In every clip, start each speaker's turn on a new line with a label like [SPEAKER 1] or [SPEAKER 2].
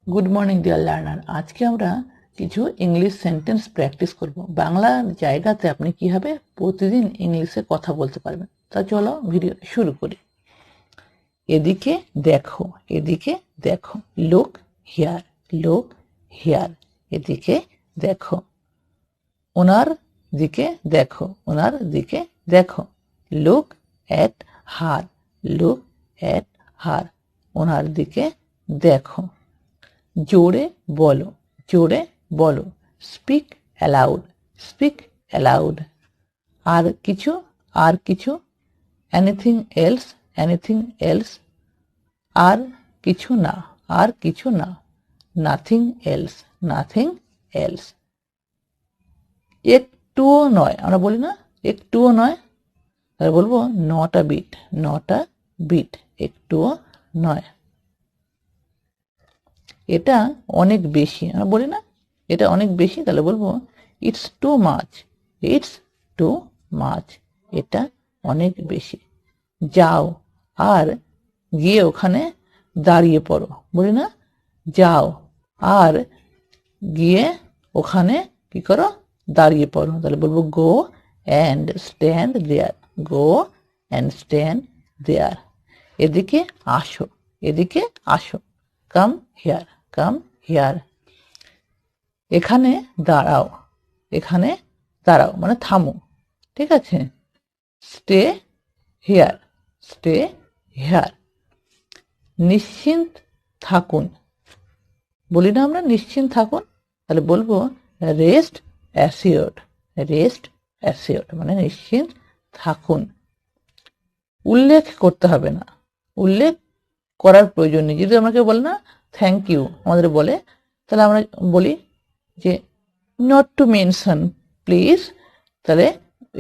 [SPEAKER 1] Good morning deer learner. আজকে আমরা কিছু ইংলিশ সেন্টেন্স প্র্যাকটিস করব। বাংলা জায়গাতে আপনি কিভাবে প্রতিদিন ইংলিশে কথা বলতে পারবেন। তা চলো ভিডিও শুরু করি। এদিকে দেখো, এদিকে দেখো। Look here, look here. এদিকে দেখো। ওনার দিকে দেখো, ওনার দিকে দেখো। Look at her, look at হার। ওনার দিকে দেখো। জোরে বলো, জোরে বলো। Speak aloud, speak aloud. আর কিছু, আর কিছু। Anything else, anything else. আর কিছু না, আর কিছু না। Nothing else, nothing else. একটুও নয়, আমরা বলি না একটুও নয়, তাহলে বলবো not a bit, not a bit. একটুও নয়। এটা অনেক বেশি, আমরা বলি না এটা অনেক বেশি, তাহলে বলবো it's too much, it's too much. এটা অনেক বেশি। যাও আর গিয়ে ওখানে দাঁড়িয়ে পড়ো, বলি না যাও আর গিয়ে ওখানে কি করো, দাঁড়িয়ে পড়ো। তাহলে বলবো go and stand there, go and stand there. এদিকে আসো, এদিকে আসো। Come here, come here. এখানে দাঁড়াও, এখানে দাঁড়াও মানে থামো, ঠিক আছে। Stay here, stay here. নিশ্চিন্ত থাকুন, বলি না আমরা নিশ্চিন্ত থাকুন, তাহলে বলবো রেস্ট অ্যাসিওর্ড, রেস্ট অ্যাসিওর্ড মানে নিশ্চিন্ত থাকুন। উল্লেখ করতে হবে না, উল্লেখ করার প্রয়োজন নেই। যদি আমাকে বলে না থ্যাংক ইউ আমাদের বলে, তাহলে আমরা বলি যে নট টু মেনশন প্লিজ। তাহলে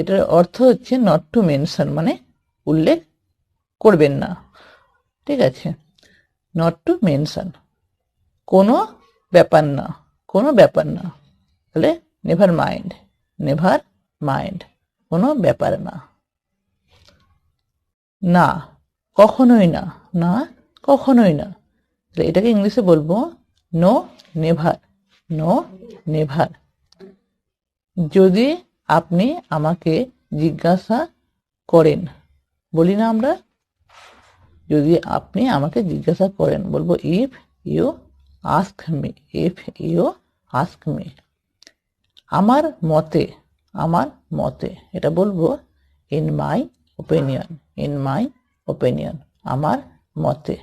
[SPEAKER 1] এটার অর্থ হচ্ছে নট টু মেনশন মানে উল্লেখ করবেন না, ঠিক আছে। নট টু মেনশন কোনো ব্যাপার না, কোনো ব্যাপার না। তাহলে নেভার মাইন্ড, নেভার মাইন্ড কোনো ব্যাপার না। না কখনোই না, না কখনোই না। তাহলে এটাকে ইংলিশে বলবো নো নেভার, নো নেভার। যদি আপনি আমাকে জিজ্ঞাসা করেন, বলি না আমরা যদি আপনি আমাকে জিজ্ঞাসা করেন, বলবো if you ask me, if you ask me. আমার মতে, আমার মতে। এটা বলবো in my opinion, in my opinion আমার মতে।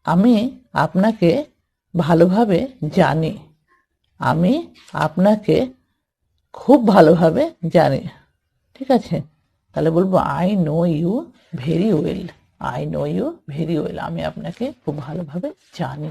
[SPEAKER 1] আমি আপনাকে ভালোভাবে জানি, আমি আপনাকে খুব ভালোভাবে জানি, ঠিক আছে। তাহলে বলবো I know you very well, I know you very well. আমি আপনাকে খুব ভালোভাবে জানি।